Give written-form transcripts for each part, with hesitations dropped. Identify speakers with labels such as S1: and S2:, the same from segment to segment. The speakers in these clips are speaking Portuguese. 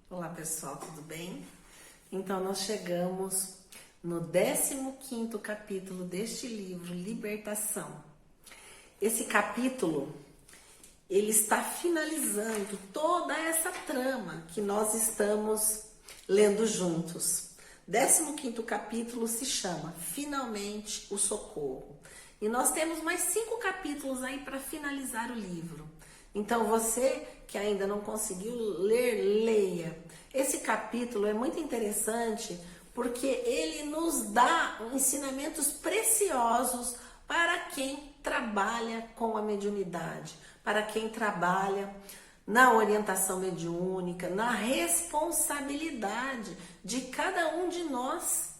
S1: Olá pessoal, tudo bem? Então nós chegamos no 15º capítulo deste livro, Libertação. Esse capítulo, ele está finalizando toda essa trama que nós estamos lendo juntos. 15º capítulo se chama Finalmente o Socorro. E nós temos mais 5 capítulos aí para finalizar o livro. Então você que ainda não conseguiu ler, leia. Esse capítulo é muito interessante porque ele nos dá ensinamentos preciosos para quem trabalha com a mediunidade, para quem trabalha na orientação mediúnica, na responsabilidade de cada um de nós.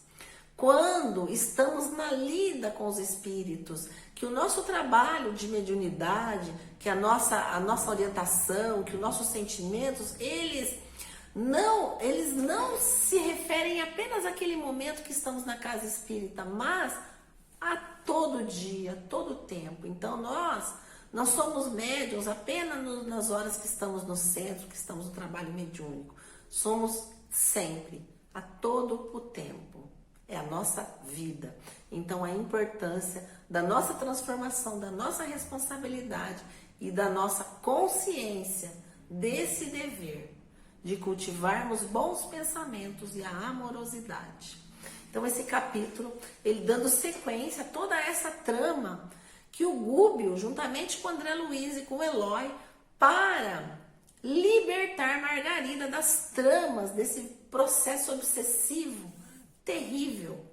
S1: Quando estamos na lida com os espíritos, que o nosso trabalho de mediunidade, que a nossa orientação, que os nossos sentimentos, eles não se referem apenas àquele momento que estamos na casa espírita, mas a todo dia, todo tempo. Então nós não somos médiuns apenas nas horas que estamos no centro, que estamos no trabalho mediúnico. Somos sempre, a todo o tempo. É a nossa vida. Então a importância da nossa transformação, da nossa responsabilidade e da nossa consciência desse dever de cultivarmos bons pensamentos e a amorosidade. Então esse capítulo, ele dando sequência a toda essa trama que o Gúbio, juntamente com o André Luiz e com o Eloy, para libertar Margarida das tramas desse processo obsessivo terrível.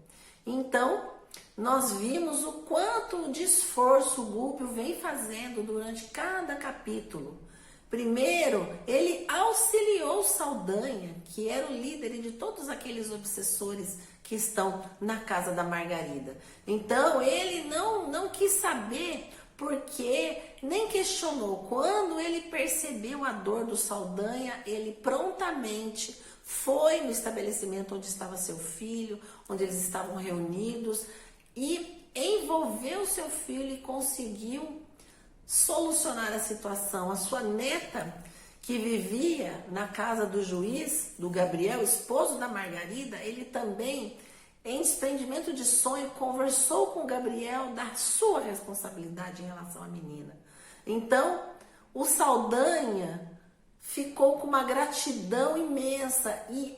S1: Então, nós vimos o quanto de esforço o Gúbio vem fazendo durante cada capítulo. Primeiro, ele auxiliou Saldanha, que era o líder de todos aqueles obsessores que estão na casa da Margarida. Então, ele não quis saber porque nem questionou. Quando ele percebeu a dor do Saldanha, ele prontamente foi no estabelecimento onde estava seu filho, onde eles estavam reunidos, e envolveu seu filho e conseguiu solucionar a situação. A sua neta, que vivia na casa do juiz, do Gabriel, esposo da Margarida, ele também, em desprendimento de sonho, conversou com o Gabriel da sua responsabilidade em relação à menina. Então, o Saldanha ficou com uma gratidão imensa e,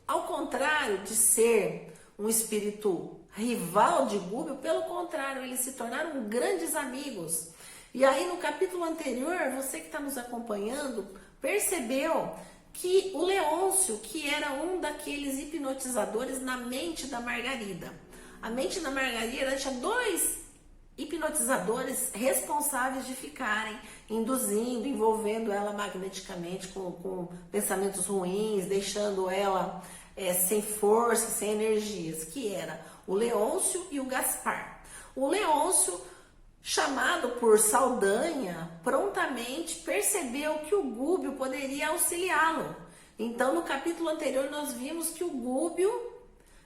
S1: ao contrário de ser um espírito rival de Gúbio, pelo contrário, eles se tornaram grandes amigos. E aí no capítulo anterior, você que está nos acompanhando, percebeu que o Leôncio, que era um daqueles hipnotizadores na mente da Margarida. A mente da Margarida tinha 2 hipnotizadores responsáveis de ficarem induzindo, envolvendo ela magneticamente com pensamentos ruins, deixando ela sem força, sem energias, que era o Leôncio e o Gaspar. O Leôncio, chamado por Saldanha, prontamente percebeu que o Gúbio poderia auxiliá-lo. Então, no capítulo anterior, nós vimos que o Gúbio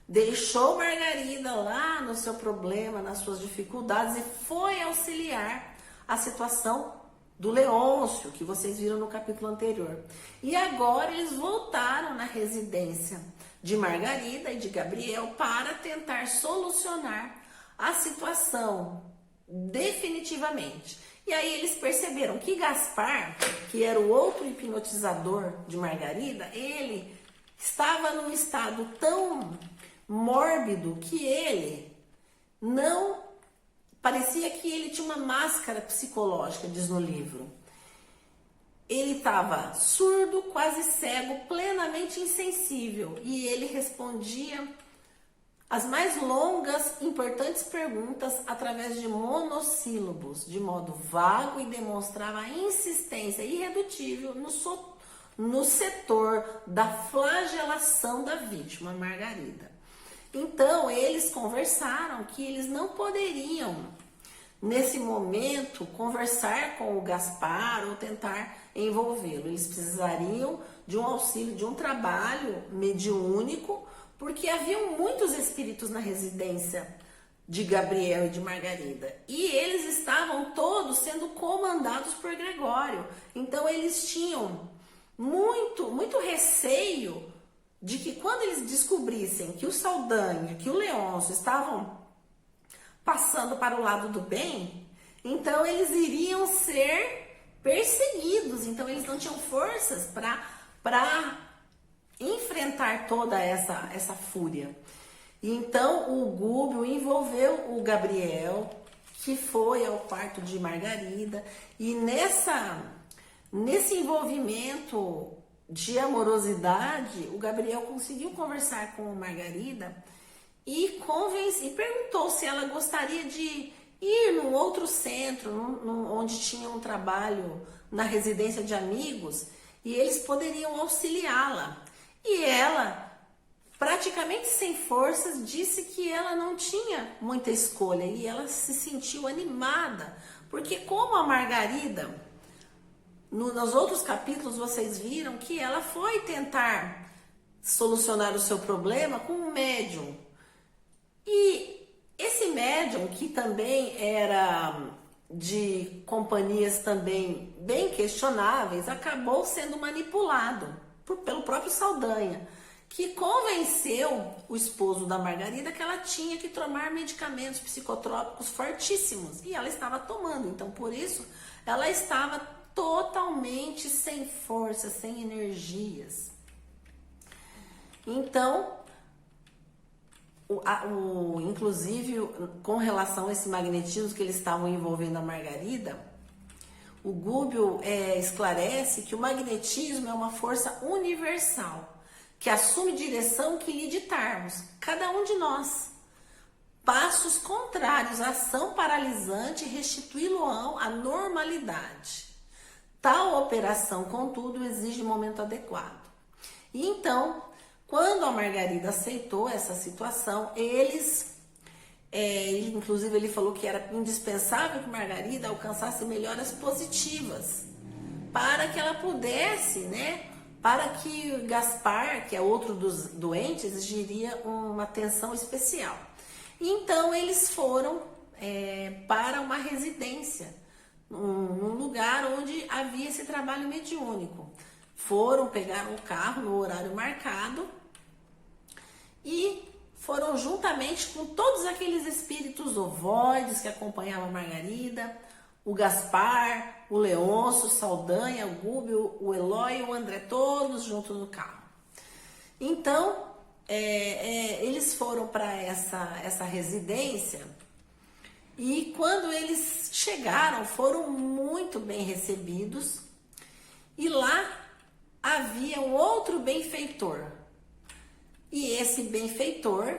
S1: deixou Margarida lá no seu problema, nas suas dificuldades, e foi auxiliar a situação do Leôncio, que vocês viram no capítulo anterior. E agora eles voltaram na residência de Margarida e de Gabriel para tentar solucionar a situação definitivamente. E aí eles perceberam que Gaspar, que era o outro hipnotizador de Margarida, ele estava num estado tão mórbido que ele não parecia que ele tinha uma máscara psicológica, diz no livro. Ele estava surdo, quase cego, plenamente insensível, e ele respondia as mais longas, importantes perguntas através de monossílabos, de modo vago, e demonstrava insistência irredutível no setor da flagelação da vítima, Margarida. Então, eles conversaram que eles não poderiam, nesse momento, conversar com o Gaspar ou tentar envolvê-lo. Eles precisariam de um auxílio, de um trabalho mediúnico, porque haviam muitos espíritos na residência de Gabriel e de Margarida. E eles estavam todos sendo comandados por Gregório. Então, eles tinham muita muito receio de que quando eles descobrissem que o Saldanha, que o Leôncio estavam passando para o lado do bem, então eles iriam ser perseguidos, então eles não tinham forças para enfrentar toda essa fúria. E então o Gúbio envolveu o Gabriel, que foi ao quarto de Margarida, e nesse envolvimento de amorosidade, o Gabriel conseguiu conversar com a Margarida e perguntou se ela gostaria de ir num outro centro, onde tinha um trabalho na residência de amigos, e eles poderiam auxiliá-la. E ela, praticamente sem forças, disse que ela não tinha muita escolha, e ela se sentiu animada, porque como a Margarida, nos outros capítulos vocês viram que ela foi tentar solucionar o seu problema com um médium. E esse médium, que também era de companhias também bem questionáveis, acabou sendo manipulado pelo próprio Saldanha, que convenceu o esposo da Margarida que ela tinha que tomar medicamentos psicotrópicos fortíssimos, e ela estava tomando. Então, por isso, ela estava totalmente sem força, sem energias. Então, inclusive, com relação a esse magnetismo que eles estavam envolvendo a Margarida, o Gúbio esclarece que o magnetismo é uma força universal, que assume direção que lhe ditarmos, cada um de nós. Passos contrários à ação paralisante restituí-lo-ão à normalidade. Tal operação, contudo, exige momento adequado. E então, quando a Margarida aceitou essa situação, inclusive ele falou que era indispensável que Margarida alcançasse melhoras positivas, para que ela pudesse, para que Gaspar, que é outro dos doentes, exigiria uma atenção especial. Então eles foram para uma residência, num lugar onde havia esse trabalho mediúnico. Foram, pegaram o carro no horário marcado e foram juntamente com todos aqueles espíritos ovoides que acompanhavam a Margarida, o Gaspar, o Leôncio, o Saldanha, o Gúbio, o Eloy e o André, todos juntos no carro. Então, eles foram para essa residência, e quando eles chegaram, foram muito bem recebidos, e lá havia um outro benfeitor. E esse benfeitor,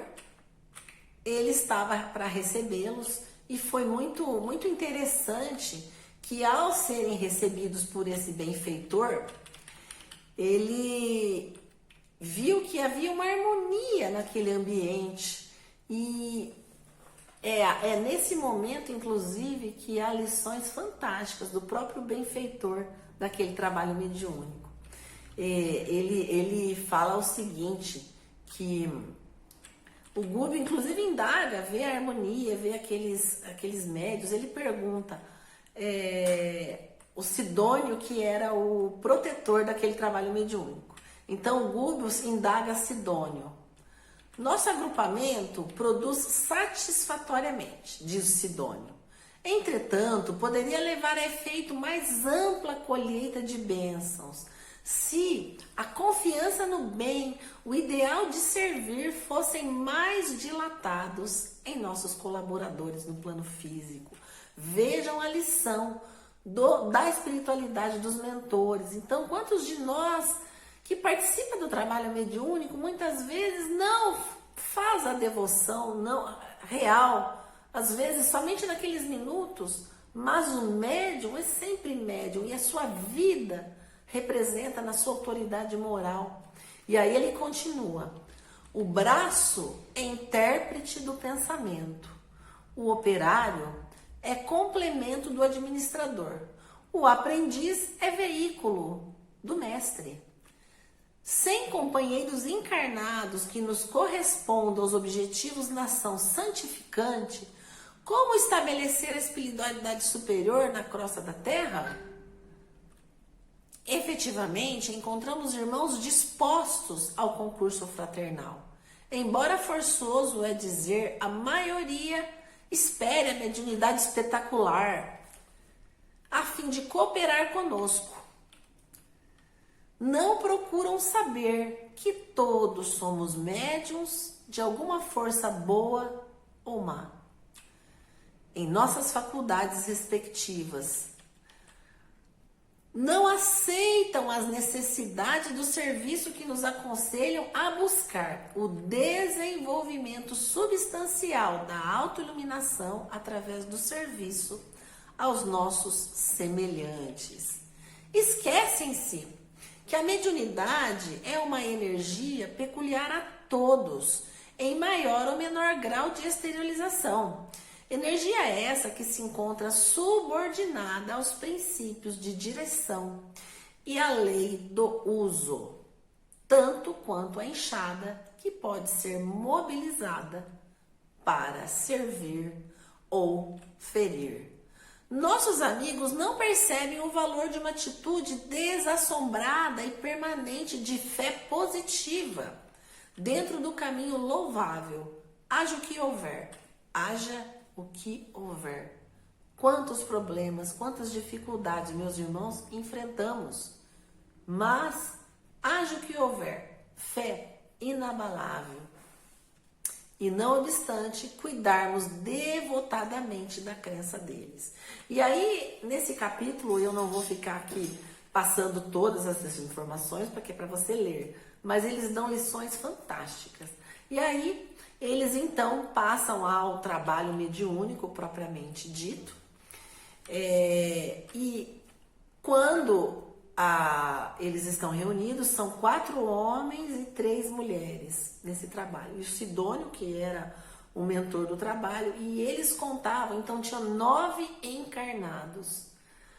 S1: ele estava para recebê-los, e foi muito, muito interessante que, ao serem recebidos por esse benfeitor, ele viu que havia uma harmonia naquele ambiente, e é nesse momento, inclusive, que há lições fantásticas do próprio benfeitor daquele trabalho mediúnico. Ele fala o seguinte, que o Gúbio, inclusive, indaga, vê a harmonia, vê aqueles médios. Ele pergunta, o Sidônio, que era o protetor daquele trabalho mediúnico. Então, o Gúbio indaga Sidônio: nosso agrupamento produz satisfatoriamente, diz Sidônio. Entretanto, poderia levar a efeito mais ampla colheita de bênçãos, se a confiança no bem, o ideal de servir fossem mais dilatados em nossos colaboradores no plano físico. Vejam a lição da espiritualidade dos mentores. Então, quantos de nós que participam do trabalho mediúnico muitas vezes não faz a devoção não real, às vezes somente naqueles minutos, mas o médium é sempre médium, e a sua vida representa na sua autoridade moral. E aí ele continua: o braço é intérprete do pensamento, o operário é complemento do administrador, o aprendiz é veículo do mestre. Sem companheiros encarnados que nos correspondam aos objetivos da ação santificante, como estabelecer a espiritualidade superior na crosta da terra? efetivamente encontramos irmãos dispostos ao concurso fraternal. Embora forçoso é dizer, a maioria espere a mediunidade espetacular a fim de cooperar conosco. Não procuram saber que todos somos médiuns de alguma força boa ou má, em nossas faculdades respectivas. Não aceitam as necessidades do serviço que nos aconselham a buscar o desenvolvimento substancial da autoiluminação através do serviço aos nossos semelhantes. Esquecem-se que a mediunidade é uma energia peculiar a todos, em maior ou menor grau de exteriorização. Energia essa que se encontra subordinada aos princípios de direção e à lei do uso, tanto quanto a enxada que pode ser mobilizada para servir ou ferir. Nossos amigos não percebem o valor de uma atitude desassombrada e permanente de fé positiva dentro do caminho louvável. Haja o que houver, haja o que houver. Quantos problemas, quantas dificuldades, meus irmãos, enfrentamos. Mas, haja o que houver, fé inabalável. E não obstante, cuidarmos devotadamente da crença deles. E aí, nesse capítulo, eu não vou ficar aqui passando todas essas informações, porque é para você ler. Mas eles dão lições fantásticas. E aí, eles então passam ao trabalho mediúnico propriamente dito. E quando eles estão reunidos, são 4 homens e 3 mulheres nesse trabalho. E o Sidônio, que era o mentor do trabalho, e eles contavam, então tinham 9 encarnados.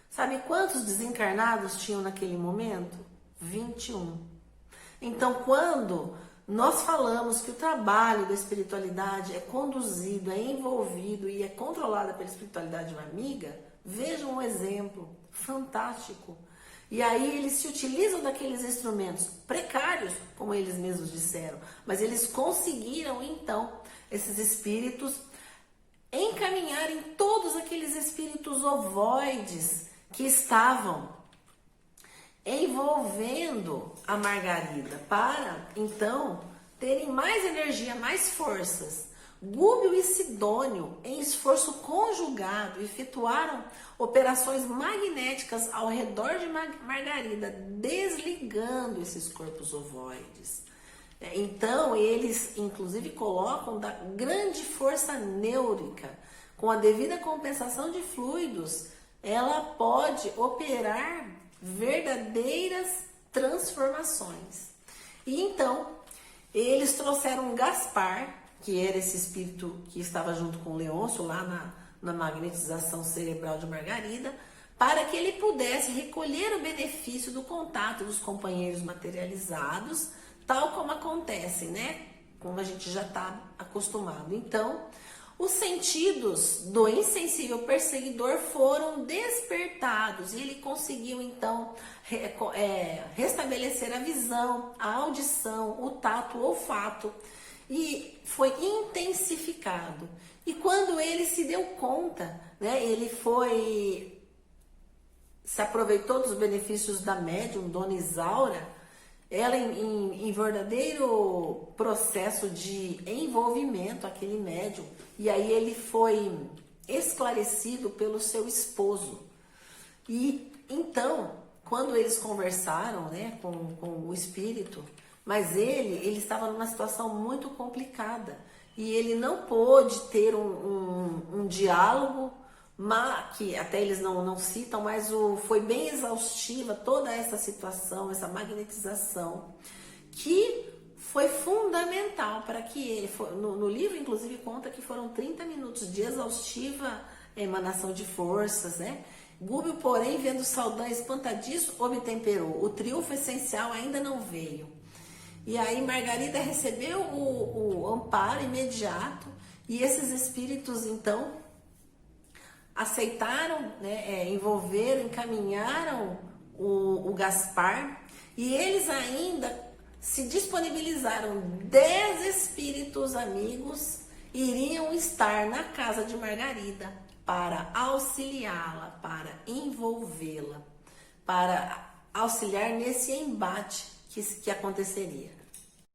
S1: Sabe quantos desencarnados tinham naquele momento? 21. Então, quando nós falamos que o trabalho da espiritualidade é conduzido, é envolvido e é controlado pela espiritualidade amiga, vejam um exemplo fantástico. E aí eles se utilizam daqueles instrumentos precários, como eles mesmos disseram, mas eles conseguiram então, esses espíritos, encaminharem todos aqueles espíritos ovoides que estavam envolvendo a Margarida para, então, terem mais energia, mais forças. Gúbio e Sidônio, em esforço conjugado, efetuaram operações magnéticas ao redor de Margarida, desligando esses corpos ovoides. Então, eles, inclusive, colocam da grande força neurica, com a devida compensação de fluidos, ela pode operar verdadeiras transformações. E então, eles trouxeram Gaspar, que era esse espírito que estava junto com o Leôncio lá na magnetização cerebral de Margarida, para que ele pudesse recolher o benefício do contato dos companheiros materializados, tal como acontece, né? Como a gente já está acostumado. Então, os sentidos do insensível perseguidor foram despertados e ele conseguiu, então, restabelecer a visão, a audição, o tato, o olfato, e foi intensificado. E quando ele se deu conta, né, ele se aproveitou dos benefícios da médium, Dona Isaura, ela em verdadeiro processo de envolvimento, aquele médium, e aí ele foi esclarecido pelo seu esposo. E então, quando eles conversaram, né, com o espírito, mas ele estava numa situação muito complicada e ele não pôde ter um diálogo, que até eles não citam, mas foi bem exaustiva toda essa situação, essa magnetização, que foi fundamental para que ele, no livro inclusive conta que foram 30 minutos de exaustiva emanação de forças, né? Gúbio, porém, vendo Saldanha espantadiço, obtemperou, o triunfo essencial ainda não veio. E aí Margarida recebeu o amparo imediato e esses espíritos, então, aceitaram, né, envolveram, encaminharam o Gaspar, e eles ainda se disponibilizaram. 10 espíritos amigos iriam estar na casa de Margarida para auxiliá-la, para envolvê-la, para auxiliar nesse embate que aconteceria.